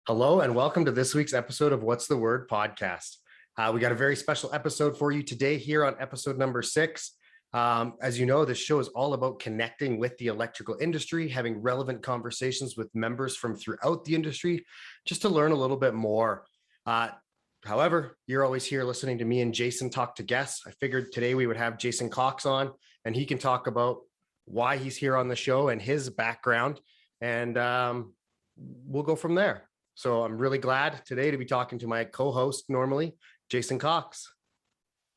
Hello, and welcome to this week's episode of What's the Word podcast. We got a very special episode for you today here on episode number 6. As you know, this show is all about connecting with the electrical industry, having relevant conversations with members from throughout the industry, just to learn a little bit more. However, you're always here listening to me and Jason talk to guests. I figured today we would have Jason Cox on, and he can talk about why he's here on the show and his background, and we'll go from there. So I'm really glad today to be talking to my co-host normally, Jason Cox.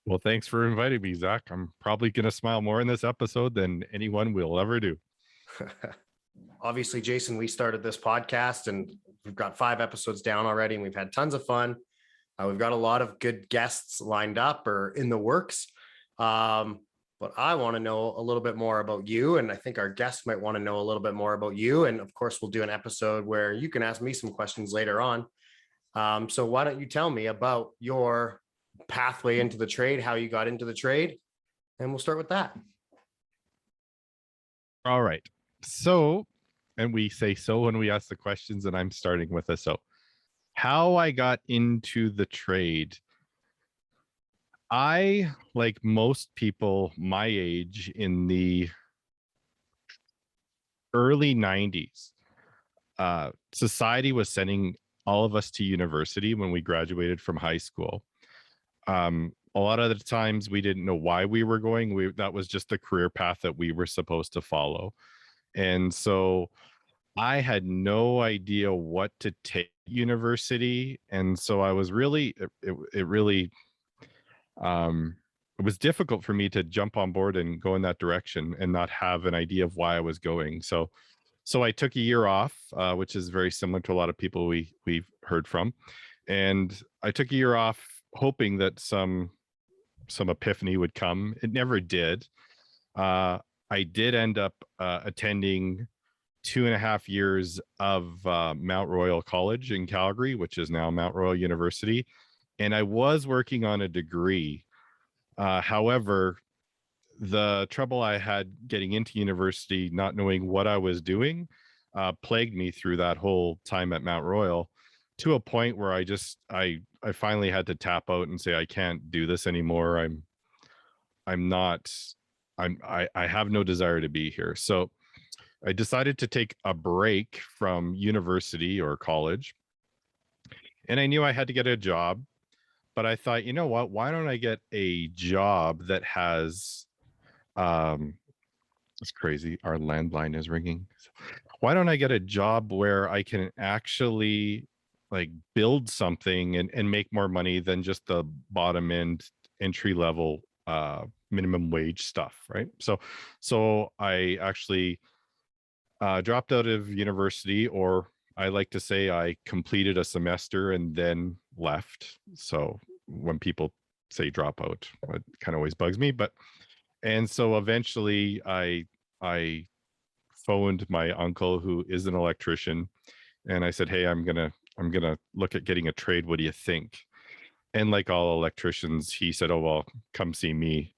Well, thanks for inviting me, Zach. I'm probably going to smile more in this episode than anyone will ever do. Obviously, Jason, we started this podcast and we've got 5 episodes down already and we've had tons of fun. We've got a lot of good guests lined up or in the works. But I want to know a little bit more about you. And I think our guests might want to know a little bit more about you. And of course, we'll do an episode where you can ask me some questions later on. So why don't you tell me about your pathway into the trade, how you got into the trade, and we'll start with that. All right. So, and we say so when we ask the questions, and I'm starting with a so. How I got into the trade. I, like most people my age in the early 90s, society was sending all of us to university when we graduated from high school. A lot of the times we didn't know why we were going. That was just the career path that we were supposed to follow. And so I had no idea what to take university. And so I was really, it was difficult for me to jump on board and go in that direction and not have an idea of why I was going. So I took a year off, which is very similar to a lot of people we've heard from. And I took a year off hoping that some epiphany would come. It never did. I did end up attending 2.5 years of Mount Royal College in Calgary, which is now Mount Royal University. And I was working on a degree. However, the trouble I had getting into university, not knowing what I was doing, plagued me through that whole time at Mount Royal, to a point where I finally had to tap out and say, I can't do this anymore. I have no desire to be here. So I decided to take a break from university or college. And I knew I had to get a job. But I thought, you know what, why don't I get a job that has, it's crazy, our landline is ringing. Why don't I get a job where I can actually like build something and make more money than just the bottom end entry level minimum wage stuff, right? So I actually dropped out of university, or I like to say I completed a semester and then left. So when people say drop out, it kind of always bugs me. And so eventually I phoned my uncle, who is an electrician, and I said, hey, I'm gonna look at getting a trade. What do you think? And like all electricians, he said, oh, well, come see me.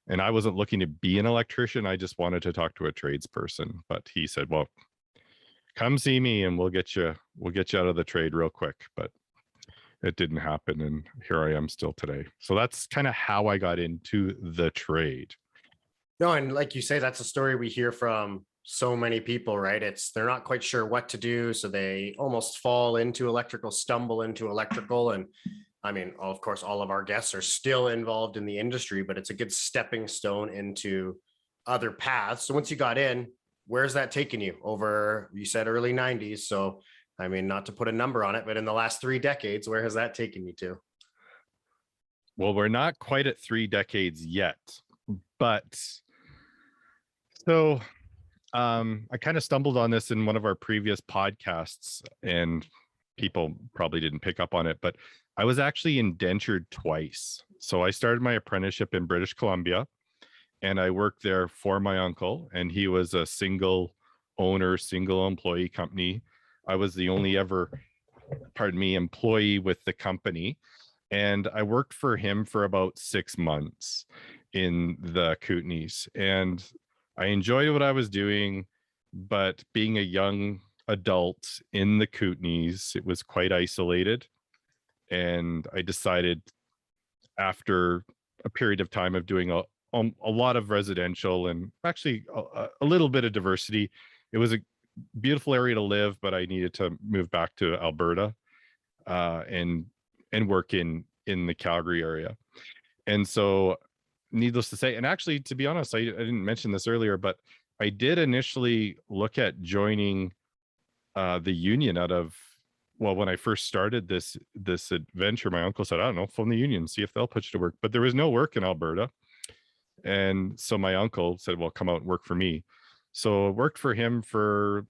And I wasn't looking to be an electrician. I just wanted to talk to a tradesperson. But he said, well, come see me and we'll get you out of the trade real quick. But it didn't happen, and here I am still today. So that's kind of how I got into the trade. No, and like you say, that's a story we hear from so many people, right? They're not quite sure what to do, so they almost fall into electrical, stumble into electrical. And I mean, of course, all of our guests are still involved in the industry, but it's a good stepping stone into other paths. So once you got in, where's that taken you over? You said early 90s. So, I mean, not to put a number on it, but in the last 3 decades, where has that taken you to? Well, we're not quite at 3 decades yet, but so I kind of stumbled on this in one of our previous podcasts, and people probably didn't pick up on it, but I was actually indentured twice. So I started my apprenticeship in British Columbia, and I worked there for my uncle, and he was a single owner, single employee company. I was the only employee with the company. And I worked for him for about 6 months in the Kootenays. And I enjoyed what I was doing, but being a young adult in the Kootenays. It was quite isolated. And I decided after a period of time of doing a lot of residential and actually a little bit of diversity, it was a beautiful area to live, but I needed to move back to Alberta and work in the Calgary area. And so, needless to say, and actually, to be honest, I didn't mention this earlier, but I did initially look at joining the union out of, well, when I first started this adventure, my uncle said, I don't know, phone the union, see if they'll put you to work. But there was no work in Alberta. And so my uncle said, well, come out and work for me. So I worked for him for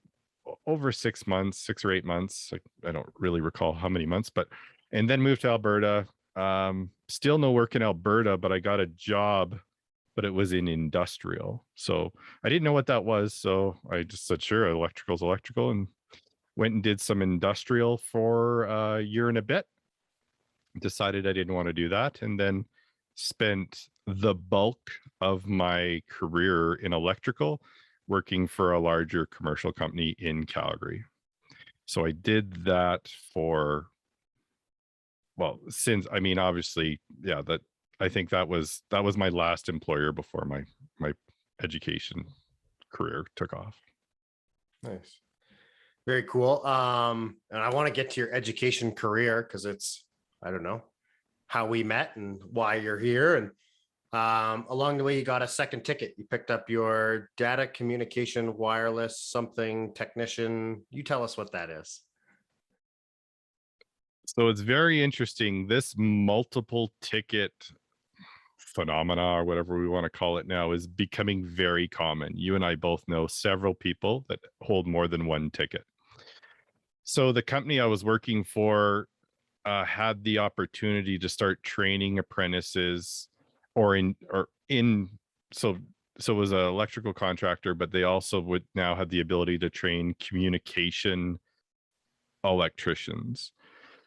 over 6 months, 6 or 8 months. I don't really recall how many months, but, and then moved to Alberta. Still no work in Alberta, but I got a job, but it was in industrial. So I didn't know what that was. So I just said, sure, electrical's electrical, and went and did some industrial for a year and a bit. Decided I didn't want to do that, and then spent the bulk of my career in electrical working for a larger commercial company in Calgary. So I did that for, well, since, I mean, obviously, yeah, that, I think that was my last employer before my education career took off. Nice. Very cool. And I want to get to your education career because it's, I don't know, how we met and why you're here. And along the way, you got a second ticket. You picked up your data communication wireless something technician. You tell us what that is. So it's very interesting. This multiple ticket phenomena, or whatever we want to call it now, is becoming very common. You and I both know several people that hold more than one ticket. So the company I was working for had the opportunity to start training apprentices, so it was an electrical contractor, but they also would now have the ability to train communication electricians.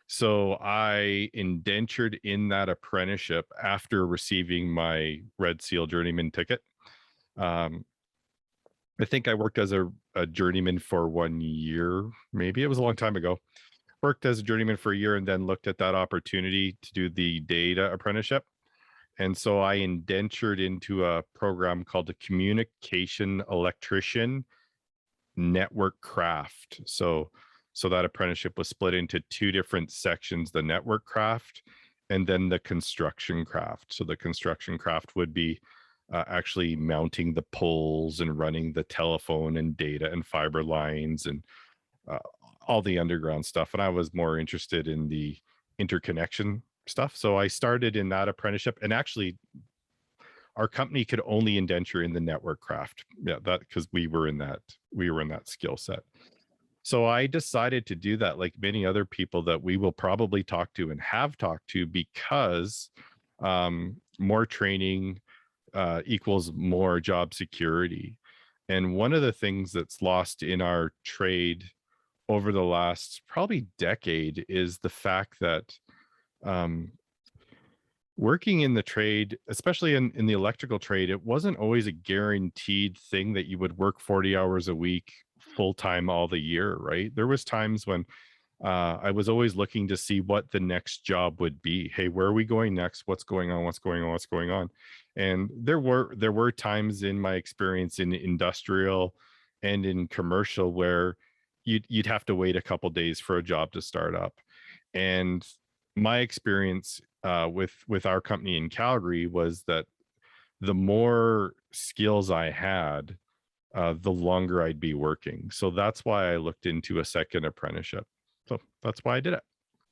So I indentured in that apprenticeship after receiving my Red Seal journeyman ticket. I think I worked as a journeyman for 1 year, maybe. It was a long time ago. Worked as a journeyman for a year and then looked at that opportunity to do the data apprenticeship. And so I indentured into a program called the Communication Electrician Network Craft. So that apprenticeship was split into 2 different sections: the network craft and then the construction craft. So the construction craft would be actually mounting the poles and running the telephone and data and fiber lines and all the underground stuff. And I was more interested in the interconnection stuff. So I started in that apprenticeship, and actually our company could only indenture in the network craft. Yeah, that because we were in that skill set. So I decided to do that, like many other people that we will probably talk to and have talked to, because more training equals more job security. And one of the things that's lost in our trade over the last probably decade is the fact that working in the trade, especially in the electrical trade, it wasn't always a guaranteed thing that you would work 40 hours a week full time all the year, right? There was times when I was always looking to see what the next job would be. Hey, where are we going next? What's going on? What's going on? What's going on? And there were times in my experience in industrial and in commercial where you'd have to wait a couple days for a job to start up. And my experience with our company in Calgary was that the more skills I had, the longer I'd be working. So that's why I looked into a second apprenticeship. So that's why I did it.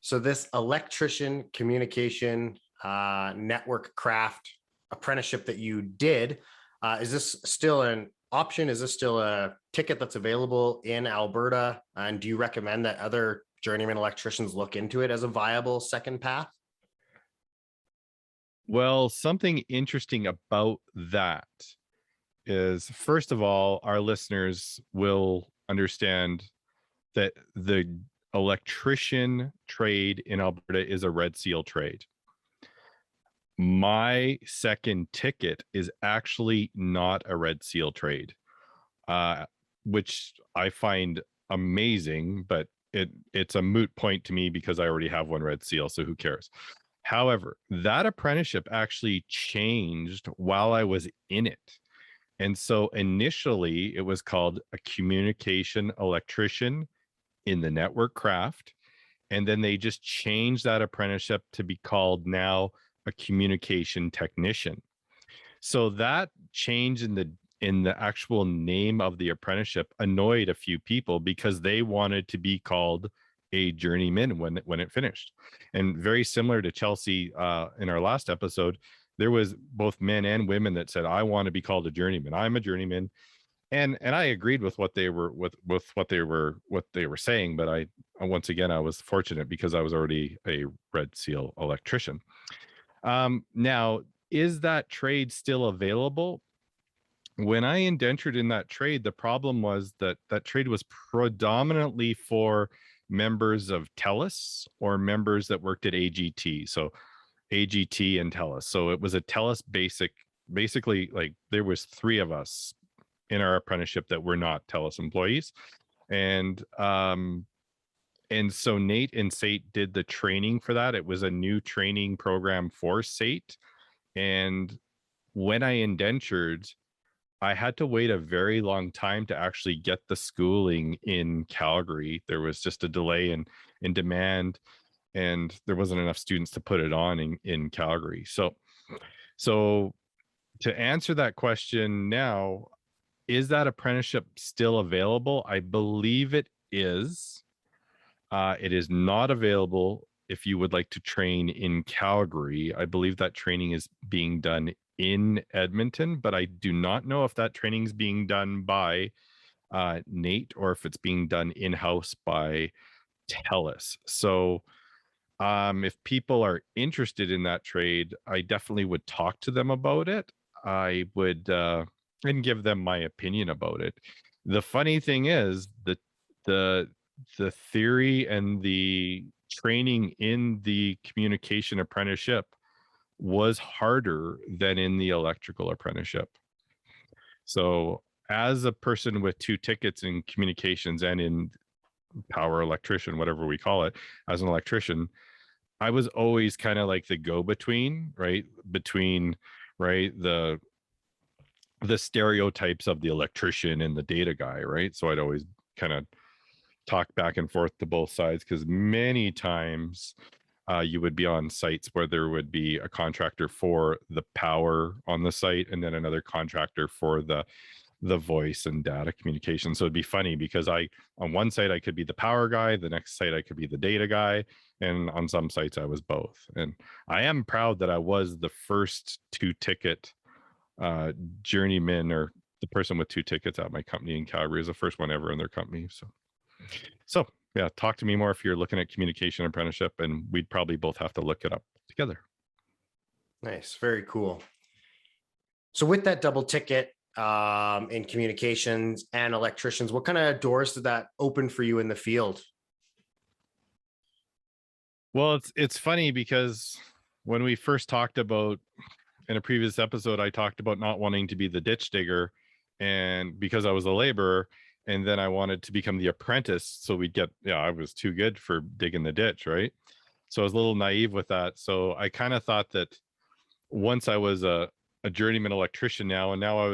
So this electrician communication network craft apprenticeship that you did, is this still an option? Is this still a ticket that's available in Alberta? And do you recommend that other journeyman electricians look into it as a viable second path? Well, something interesting about that is, first of all, our listeners will understand that the electrician trade in Alberta is a Red Seal trade. My second ticket is actually not a Red Seal trade, which I find amazing, but it's a moot point to me because I already have one red seal, so who cares? However, that apprenticeship actually changed while I was in it. And so initially it was called a communication electrician in the network craft. And then they just changed that apprenticeship to be called now a communication technician. So that change in the actual name of the apprenticeship annoyed a few people because they wanted to be called a journeyman when it finished. And very similar to Chelsea in our last episode, there was both men and women that said, I want to be called a journeyman. I'm a journeyman. And I agreed with what they were what they were saying, but I once again I was fortunate because I was already a red seal electrician. Now, is that trade still available? When I indentured in that trade, the problem was that that trade was predominantly for members of TELUS or members that worked at AGT. So AGT and TELUS. So it was a TELUS basically like there was 3 of us in our apprenticeship that were not TELUS employees. And so Nate and SAIT did the training for that. It was a new training program for SAIT. And when I indentured, I had to wait a very long time to actually get the schooling in Calgary. There was just a delay in demand, and there wasn't enough students to put it on in Calgary. So to answer that question now, is that apprenticeship still available? I believe it is. It is not available if you would like to train in Calgary. I believe that training is being done in Edmonton, but I do not know if that training is being done by Nate or if it's being done in-house by TELUS. So if people are interested in that trade, I definitely would talk to them about it. I would and give them my opinion about it. The funny thing is that the theory and the training in the communication apprenticeship was harder than in the electrical apprenticeship. So as a person with 2 tickets in communications and in power electrician, whatever we call it, as an electrician, I was always kind of like the go-between, right? Between, right, the stereotypes of the electrician and the data guy, right? So I'd always kind of talk back and forth to both sides because many times you would be on sites where there would be a contractor for the power on the site and then another contractor for the voice and data communication. So it'd be funny because on one site I could be the power guy, the next site I could be the data guy, and on some sites I was both. And I am proud that I was the first 2 ticket journeyman, or the person with 2 tickets at my company in Calgary, is the first one ever in their company. So yeah, talk to me more if you're looking at communication apprenticeship, and we'd probably both have to look it up together. Nice. Very cool. So with that double ticket in communications and electricians, what kind of doors did that open for you in the field? Well, it's funny because when we first talked about, in a previous episode, I talked about not wanting to be the ditch digger, and because I was a laborer, and then I wanted to become the apprentice. So we'd get, I was too good for digging the ditch, right? So I was a little naive with that. So I kind of thought that once I was a journeyman electrician now, and now I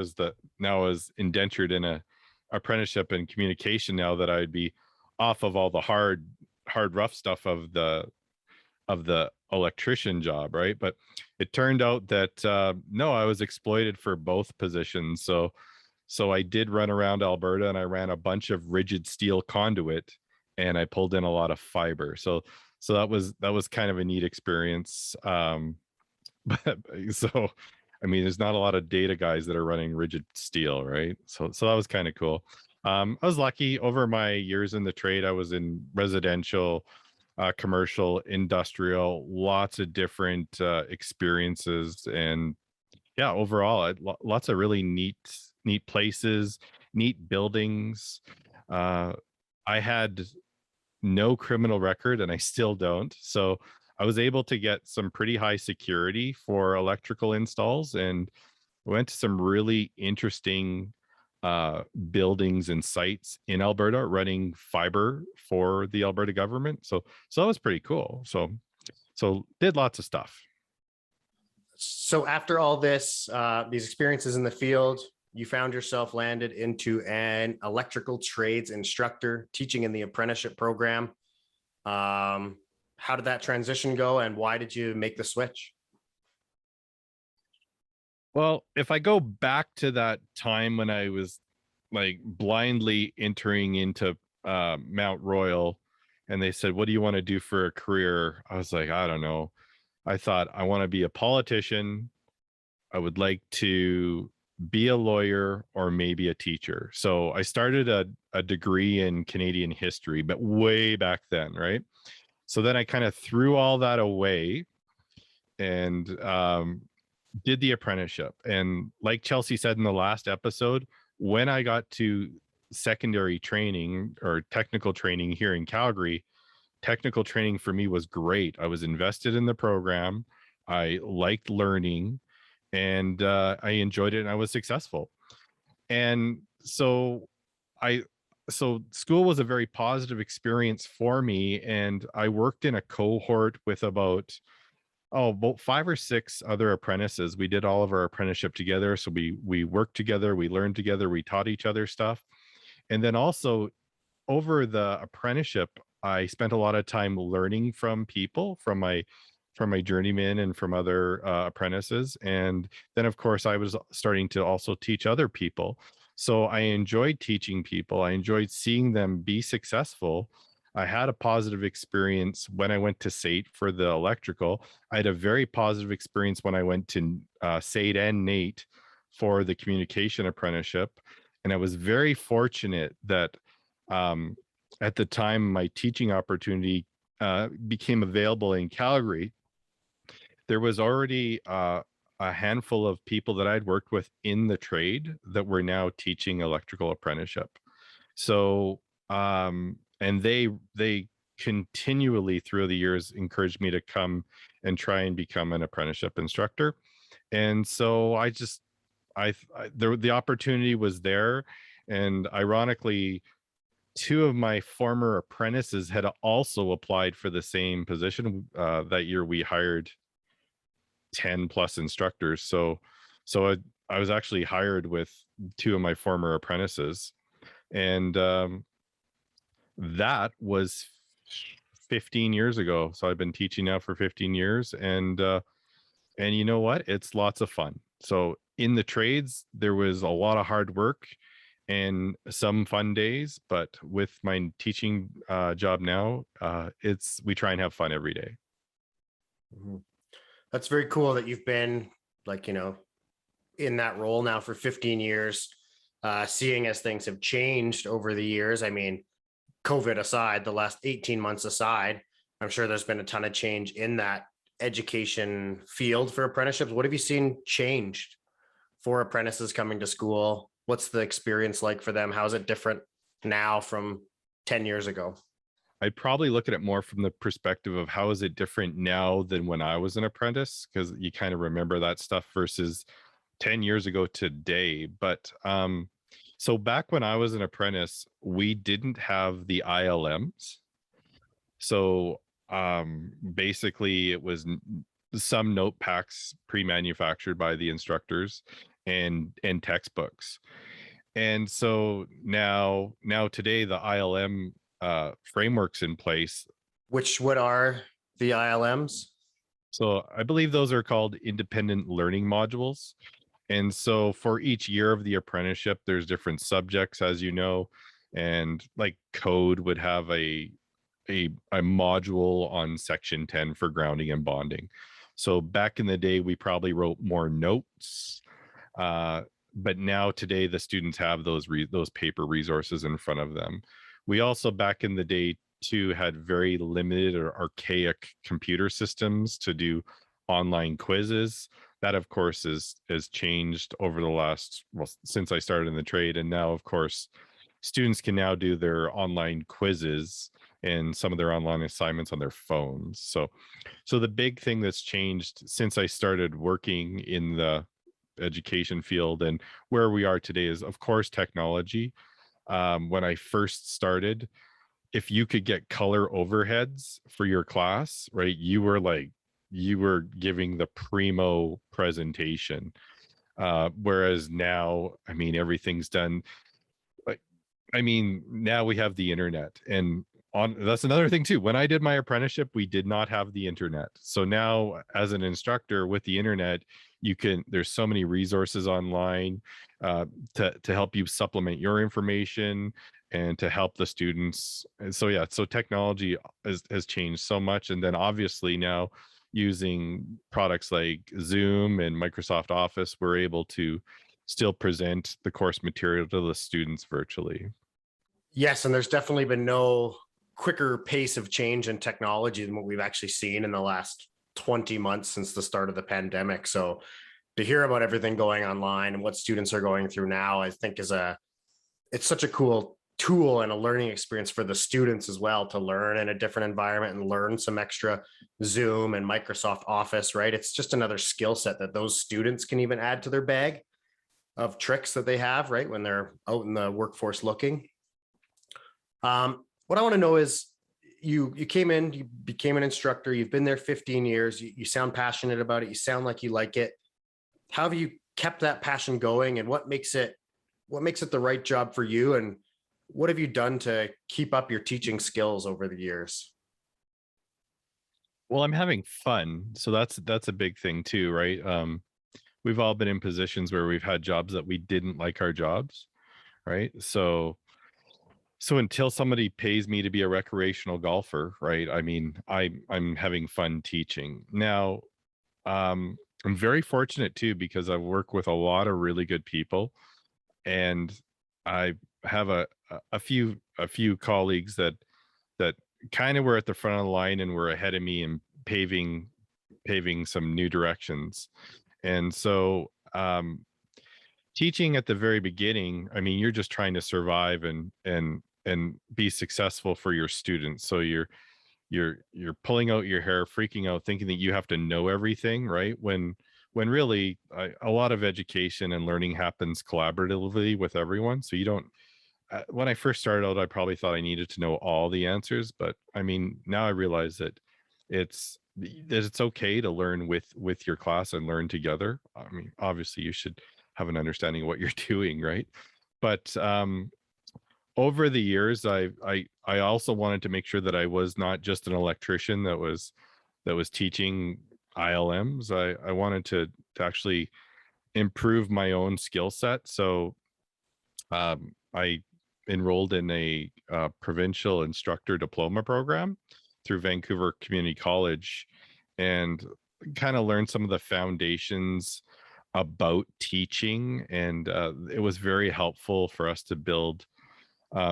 was indentured in a apprenticeship in communication now, that I'd be off of all the hard rough stuff of the electrician job, right? But it turned out that no, I was exploited for both positions. So I did run around Alberta, and I ran a bunch of rigid steel conduit, and I pulled in a lot of fiber. So that was kind of a neat experience. But so I mean, there's not a lot of data guys that are running rigid steel, right? So that was kind of cool. I was lucky over my years in the trade. I was in residential, commercial, industrial, lots of different experiences, and yeah, overall, lots of really neat places, neat buildings. I had no criminal record, and I still don't. So I was able to get some pretty high security for electrical installs, and went to some really interesting buildings and sites in Alberta running fiber for the Alberta government. So that was pretty cool. So did lots of stuff. So after all this, these experiences in the field, you found yourself landed into an electrical trades instructor teaching in the apprenticeship program. How did that transition go, and why did you make the switch? Well, if I go back to that time when I was like blindly entering into Mount Royal, and they said, "What do you want to do for a career?" I was like, I don't know. I thought I want to be a politician. I would like to be a lawyer or maybe a teacher. So I started a degree in Canadian history, but way back then, right? So then I kind of threw all that away and did the apprenticeship. And like Chelsea said in the last episode, when I got to secondary training or technical training here in Calgary, technical training for me was great. I was invested in the program. I liked learning, and I enjoyed it, and I was successful. And so school was a very positive experience for me, and I worked in a cohort with about 5 or 6 other apprentices. We did all of our apprenticeship together, so we worked together, we learned together, we taught each other stuff. And then also over the apprenticeship, I spent a lot of time learning from people, from my journeymen and from other apprentices. And then of course I was starting to also teach other people. So I enjoyed teaching people. I enjoyed seeing them be successful. I had a positive experience when I went to SAIT for the electrical. I had a very positive experience when I went to SAIT and NAIT for the communication apprenticeship. And I was very fortunate that at the time my teaching opportunity became available in Calgary. There was already a handful of people that I'd worked with in the trade that were now teaching electrical apprenticeship. So and they continually through the years encouraged me to come and try and become an apprenticeship instructor. And so the opportunity was there. And ironically, 2 of my former apprentices had also applied for the same position. That year we hired 10 plus instructors. So I was actually hired with 2 of my former apprentices. And that was 15 years ago. So I've been teaching now for 15 years. And you know what? It's lots of fun. So in the trades, there was a lot of hard work and some fun days, but with my teaching job now, we try and have fun every day. Mhm. That's very cool that you've been like, in that role now for 15 years, seeing as things have changed over the years. I mean, COVID aside, the last 18 months aside, I'm sure there's been a ton of change in that education field for apprenticeships. What have you seen changed for apprentices coming to school? What's the experience like for them? How is it different now from 10 years ago? I'd probably look at it more from the perspective of how is it different now than when I was an apprentice, because you kind of remember that stuff versus 10 years ago today. But so back when I was an apprentice, we didn't have the ILMs. So basically it was some note packs pre-manufactured by the instructors and textbooks. And so now today the ILM frameworks in place. What are the ILMs? So I believe those are called independent learning modules. And so for each year of the apprenticeship, there's different subjects, as you know, and like code would have a module on section 10 for grounding and bonding. So back in the day, we probably wrote more notes. But now today the students have those paper resources in front of them. We also back in the day too had very limited or archaic computer systems to do online quizzes. That of course has changed over the last, well, since I started in the trade. And now of course students can now do their online quizzes and some of their online assignments on their phones. So the big thing that's changed since I started working in the education field. And where we are today is, of course, technology. When I first started, if you could get color overheads for your class, right, you were giving the primo presentation. Whereas now, I mean, everything's done. Like, I mean, now we have the internet, and that's another thing too. When I did my apprenticeship, we did not have the internet. So now, as an instructor with the internet, there's so many resources online to help you supplement your information and to help the students. And so yeah, so technology has changed so much, and then obviously now using products like Zoom and Microsoft Office, we're able to still present the course material to the students virtually. Yes, and there's definitely been no quicker pace of change in technology than what we've actually seen in the last 20 months since the start of the pandemic. So to hear about everything going online and what students are going through now, I think it's such a cool tool and a learning experience for the students as well, to learn in a different environment and learn some extra Zoom and Microsoft Office, right? It's just another skill set that those students can even add to their bag of tricks that they have, right, when they're out in the workforce looking. What I want to know is, you came in, you became an instructor, you've been there 15 years, you sound passionate about it, you sound like you like it. How have you kept that passion going, and what makes it the right job for you, and what have you done to keep up your teaching skills over the years? Well, I'm having fun, so that's a big thing too, right? We've all been in positions where we've had jobs that we didn't like our jobs, right? So until somebody pays me to be a recreational golfer, right? I mean, I'm having fun teaching. Now, I'm very fortunate too, because I work with a lot of really good people, and I have a few colleagues that kind of were at the front of the line and were ahead of me in paving some new directions. And so teaching at the very beginning, I mean, you're just trying to survive and be successful for your students. So you're pulling out your hair, freaking out, thinking that you have to know everything, right? When really a lot of education and learning happens collaboratively with everyone. So you don't. When I first started out, I probably thought I needed to know all the answers, but I mean, now I realize that it's okay to learn with your class and learn together. I mean, obviously, you should have an understanding of what you're doing, right? But over the years, I also wanted to make sure that I was not just an electrician that was teaching ILMs. I wanted to actually improve my own skill set. So I enrolled in a provincial instructor diploma program through Vancouver Community College, and kind of learned some of the foundations about teaching. And it was very helpful for us to build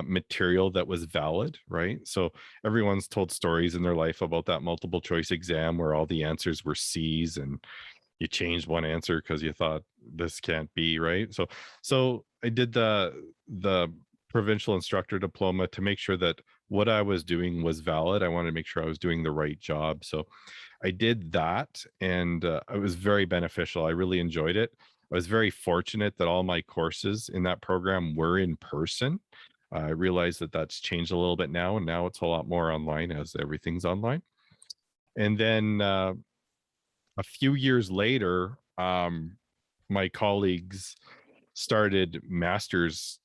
material that was valid, right? So everyone's told stories in their life about that multiple choice exam where all the answers were C's and you changed one answer because you thought this can't be right. So I did the provincial instructor diploma to make sure that what I was doing was valid. I wanted to make sure I was doing the right job. So I did that, and it was very beneficial. I really enjoyed it. I was very fortunate that all my courses in that program were in person. I realized that that's changed a little bit now, and now it's a lot more online, as everything's online. And then a few years later, my colleagues started master's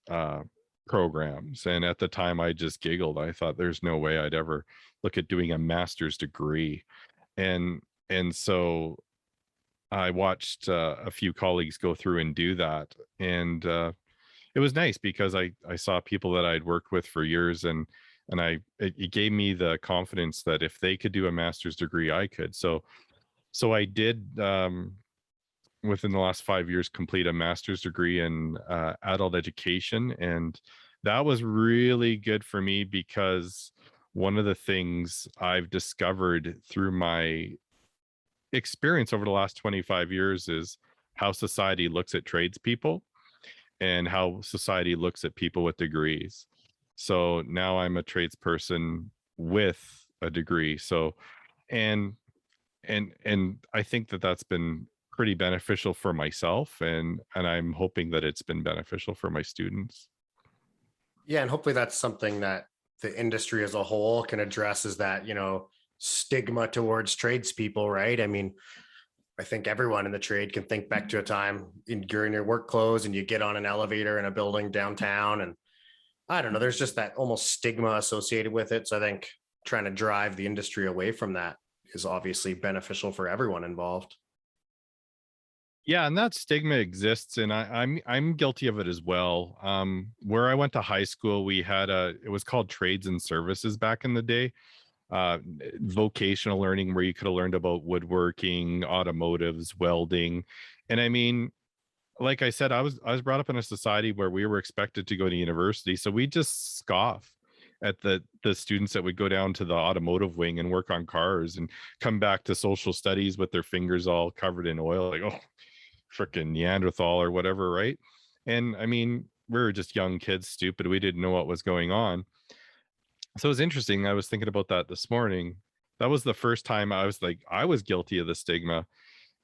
programs, and at the time I just giggled. I thought there's no way I'd ever look at doing a master's degree. And so I watched a few colleagues go through and do that, and it was nice because I saw people that I'd worked with for years, and it gave me the confidence that if they could do a master's degree, I could. So I did, within the last 5 years, complete a master's degree in adult education, and that was really good for me, because one of the things I've discovered through my experience over the last 25 years is how society looks at tradespeople and how society looks at people with degrees. So now I'm a tradesperson with a degree. So, and I think that that's been pretty beneficial for myself, and I'm hoping that it's been beneficial for my students. Yeah, and hopefully that's something that the industry as a whole can address, is that, stigma towards tradespeople, right? I mean, I think everyone in the trade can think back to a time during your work clothes and you get on an elevator in a building downtown, and I don't know, there's just that almost stigma associated with it. So I think trying to drive the industry away from that is obviously beneficial for everyone involved. Yeah, and that stigma exists, and I'm guilty of it as well. Where I went to high school, we had it was called Trades and Services back in the day, uh, vocational learning, where you could have learned about woodworking, automotives, welding, and I mean, like I said, I was brought up in a society where we were expected to go to university, so we just scoff at the students that would go down to the automotive wing and work on cars and come back to social studies with their fingers all covered in oil, like, oh, freaking Neanderthal or whatever, right? And I mean, we were just young kids, stupid. We didn't know what was going on. So it was interesting. I was thinking about that this morning. That was the first time I was like, I was guilty of the stigma.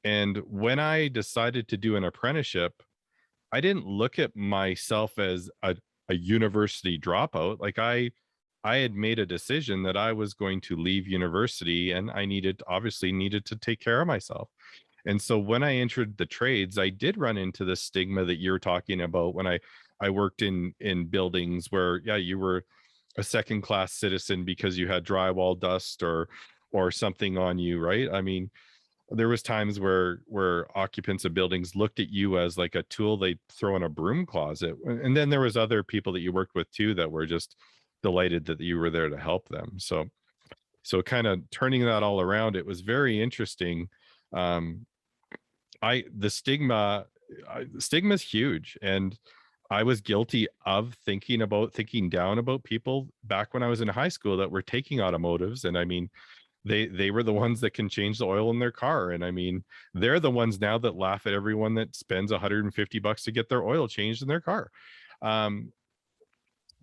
And when I decided to do an apprenticeship, I didn't look at myself as a university dropout. Like I had made a decision that I was going to leave university, and I obviously needed to take care of myself. And so when I entered the trades, I did run into the stigma that you're talking about when I worked in buildings where, yeah, you were a second class citizen because you had drywall dust or something on you, right? I mean, there was times where occupants of buildings looked at you as like a tool they throw in a broom closet. And then there was other people that you worked with too that were just delighted that you were there to help them. So kind of turning that all around, it was very interesting. um the stigma is huge, and I was guilty of thinking down about people back when I was in high school that were taking automotives. And I mean, they were the ones that can change the oil in their car, and I mean, they're the ones now that laugh at everyone that spends $150 to get their oil changed in their car. um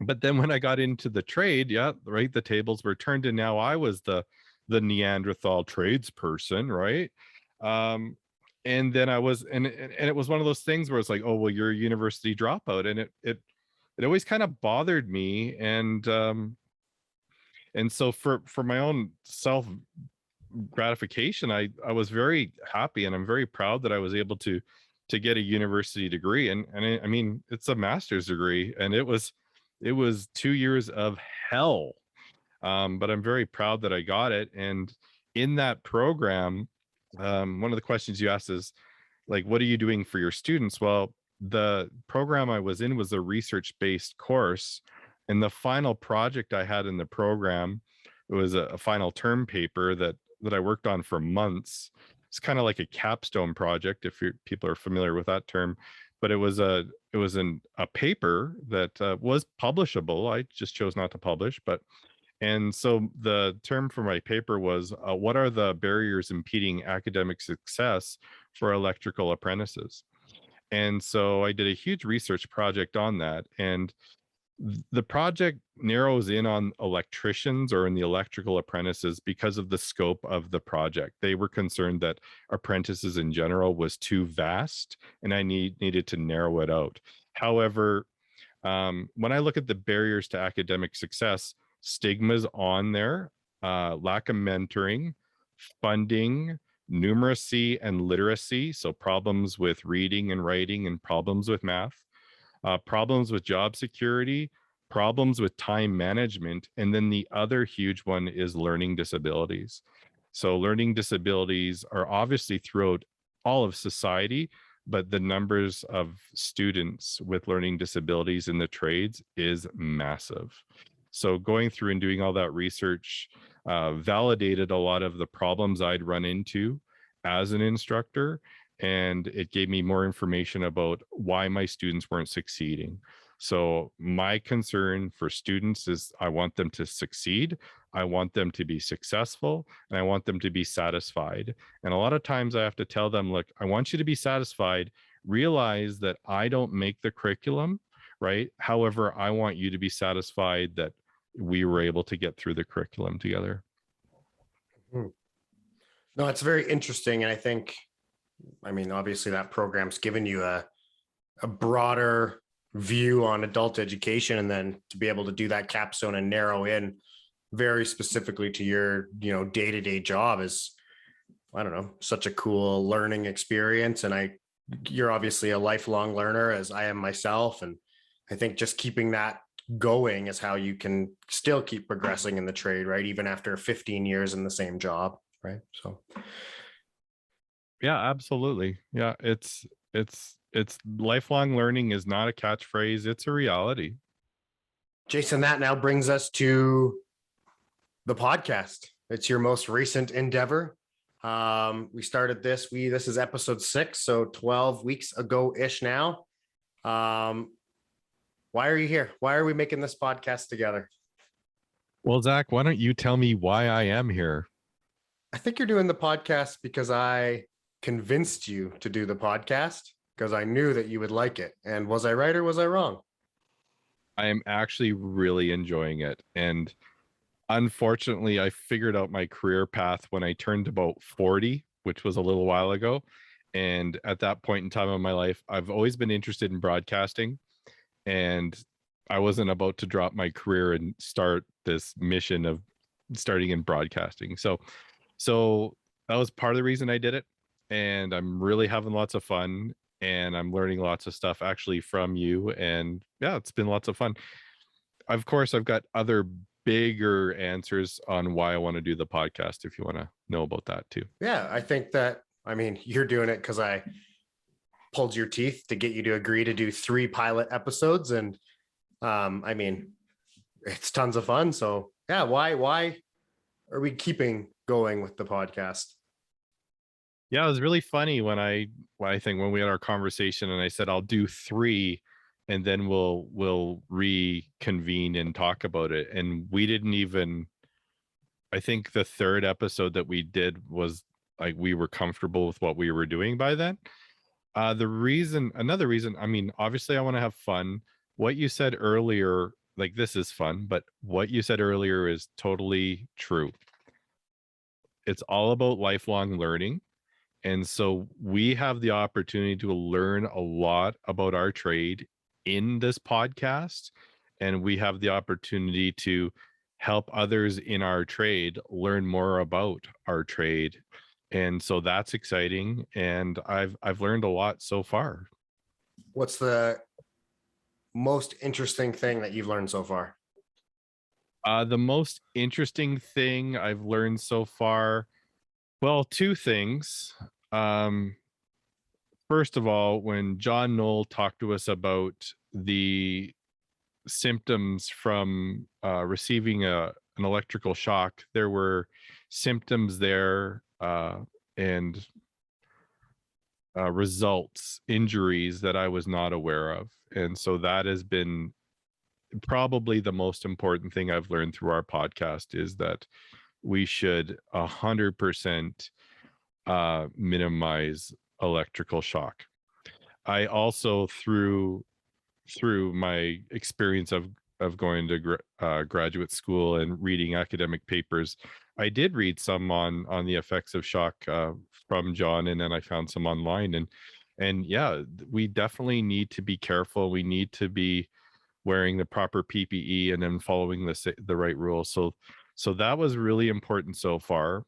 but then when I got into the trade, yeah, right, the tables were turned, and now I was the Neanderthal tradesperson, right? Um, and then I was, and it was one of those things where it's like, oh, well, you're a university dropout, and it always kind of bothered me, and so for my own self gratification, I was very happy, and I'm very proud that I was able to get a university degree, and I mean, it's a master's degree, and it was 2 years of hell. But I'm very proud that I got it. And in that program, one of the questions you asked is like, what are you doing for your students? Well, the program I was in was a research-based course, and the final project I had in the program, it was a final term paper that I worked on for months. It's kind of like a capstone project, if people are familiar with that term. But it was a paper that was publishable. I just chose not to publish. But and so the term for my paper was, what are the barriers impeding academic success for electrical apprentices? And so I did a huge research project on that. And the project narrows in on electricians, or in the electrical apprentices, because of the scope of the project. They were concerned that apprentices in general was too vast, and I needed to narrow it out. However, when I look at the barriers to academic success, stigmas on there, lack of mentoring, funding, numeracy and literacy, so problems with reading and writing and problems with math, problems with job security, problems with time management, and then the other huge one is learning disabilities. So learning disabilities are obviously throughout all of society, but the numbers of students with learning disabilities in the trades is massive. So going through and doing all that research validated a lot of the problems I'd run into as an instructor, and it gave me more information about why my students weren't succeeding. So my concern for students is I want them to succeed, I want them to be successful, and I want them to be satisfied. And a lot of times I have to tell them, look, I want you to be satisfied. Realize that I don't make the curriculum, right? However, I want you to be satisfied that we were able to get through the curriculum together. Mhm. No, it's very interesting. And I think, I mean, obviously that program's given you a broader view on adult education, and then to be able to do that capstone and narrow in very specifically to your, day-to-day job is, I don't know, such a cool learning experience. And you're obviously a lifelong learner, as I am myself. And I think just keeping that going is how you can still keep progressing in the trade, right? Even after 15 years in the same job, right? So, Yeah, absolutely. Yeah, it's lifelong learning is not a catchphrase, it's a reality. Jason, that now brings us to the podcast. It's your most recent endeavor. We started this is episode 6, so 12 weeks ago ish now. Why are you here? Why are we making this podcast together? Well, Zach, why don't you tell me why I am here? I think you're doing the podcast because I convinced you to do the podcast because I knew that you would like it. And was I right or was I wrong? I am actually really enjoying it. And unfortunately, I figured out my career path when I turned about 40, which was a little while ago. And at that point in time of my life, I've always been interested in broadcasting. And I wasn't about to drop my career and start this mission of starting in broadcasting. So that was part of the reason I did it. And I'm really having lots of fun, and I'm learning lots of stuff actually from you. And yeah, it's been lots of fun. Of course, I've got other bigger answers on why I want to do the podcast if you want to know about that too. Yeah, I think that, I mean, you're doing it because I pulled your teeth to get you to agree to do 3 pilot episodes. And I mean, it's tons of fun. So yeah, why are we keeping going with the podcast? Yeah, it was really funny I think when we had our conversation and I said I'll do 3 and then we'll reconvene and talk about it. And we didn't even, I think the 3rd episode that we did was like we were comfortable with what we were doing by then. Another reason, I mean, obviously I want to have fun. What you said earlier, like this is fun, but what you said earlier is totally true. It's all about lifelong learning. And so we have the opportunity to learn a lot about our trade in this podcast. And we have the opportunity to help others in our trade learn more about our trade. And so that's exciting. And I've learned a lot so far. What's the most interesting thing that you've learned so far? The most interesting thing I've learned so far, well, 2 things. First of all, when John Knoll talked to us about the symptoms from receiving an electrical shock, there were symptoms there and results, injuries that I was not aware of. And so that has been probably the most important thing I've learned through our podcast, is that we should 100% minimize electrical shock. I also through my experience of going to graduate school and reading academic papers, I did read some on the effects of shock from John, and then I found some online, and yeah, we definitely need to be careful. We need to be wearing the proper PPE and then following the right rules. So that was really important so far.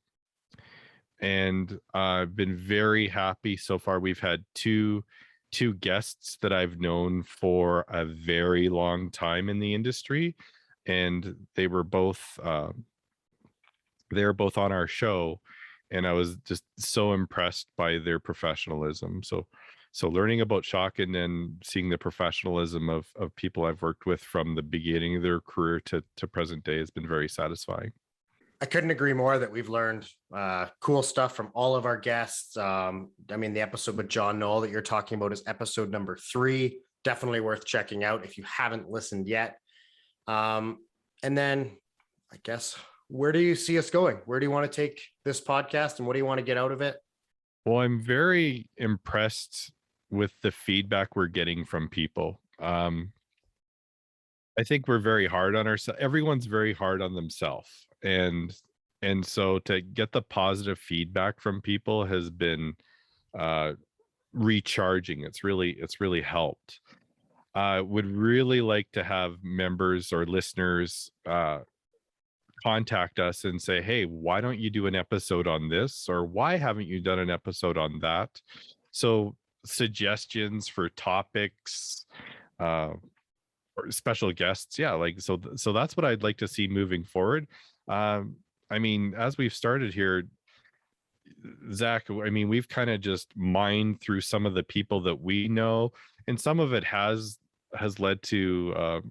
And I've been very happy so far. We've had two guests that I've known for a very long time in the industry, and they were both on our show, and I was just so impressed by their professionalism. So learning about shock and then seeing the professionalism of people I've worked with from the beginning of their career to present day has been very satisfying. I couldn't agree more that we've learned cool stuff from all of our guests. I mean, the episode with John Knoll that you're talking about is episode number 3. Definitely worth checking out if you haven't listened yet. And then I guess, where do you see us going? Where do you want to take this podcast, and what do you want to get out of it? Well, I'm very impressed with the feedback we're getting from people. I think we're very hard on ourselves. Everyone's very hard on themselves. And so to get the positive feedback from people has been recharging. It's really helped. Would really like to have members or listeners contact us and say, hey, why don't you do an episode on this, or why haven't you done an episode on that? So suggestions for topics, or special guests, yeah, like so that's what I'd like to see moving forward. I mean, as we've started here, Zach, I mean, we've kind of just mined through some of the people that we know, and some of it has led to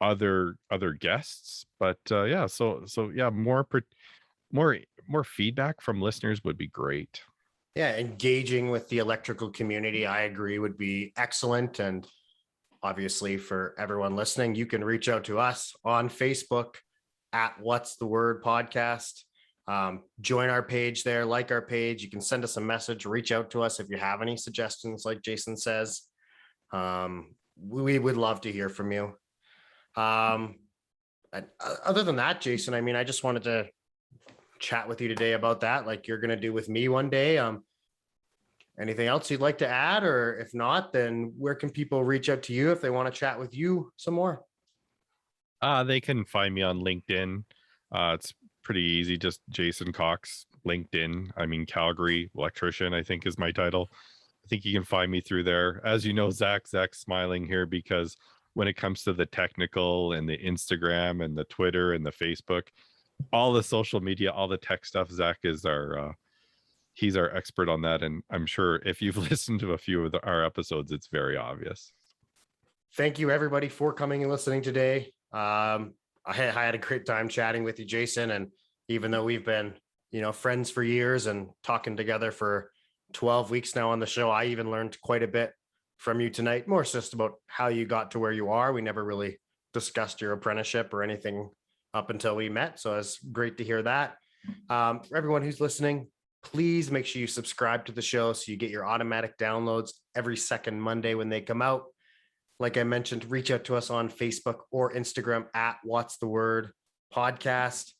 other guests. But yeah, so yeah, more feedback from listeners would be great. Yeah, engaging with the electrical community, I agree, would be excellent. And obviously, for everyone listening, you can reach out to us on Facebook at What's the Word Podcast. Join our page there, like our page. You can send us a message, reach out to us if you have any suggestions, like Jason says. We would love to hear from you. And other than that, Jason, I mean, I just wanted to chat with you today about that, like you're going to do with me one day. Anything else you'd like to add? Or if not, then where can people reach out to you if they want to chat with you some more? They can find me on LinkedIn. It's pretty easy, just Jason Cox, LinkedIn. I mean, Calgary electrician, I think, is my title. I think you can find me through there. As you know, Zach's smiling here because when it comes to the technical and the Instagram and the Twitter and the Facebook, all the social media, all the tech stuff, Zach is he's our expert on that. And I'm sure if you've listened to a few of our episodes, it's very obvious. Thank you, everybody, for coming and listening today. I had a great time chatting with you, Jason. And even though we've been, friends for years and talking together for 12 weeks now on the show, I even learned quite a bit from you tonight, more just about how you got to where you are. We never really discussed your apprenticeship or anything up until we met. So it's great to hear that. For everyone who's listening, please make sure you subscribe to the show so you get your automatic downloads every second Monday when they come out. Like I mentioned, reach out to us on Facebook or Instagram at What's the Word Podcast.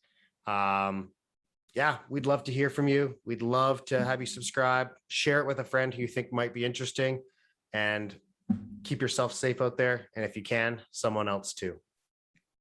Yeah, we'd love to hear from you. We'd love to have you subscribe, share it with a friend who you think might be interesting, and keep yourself safe out there. And if you can, someone else too.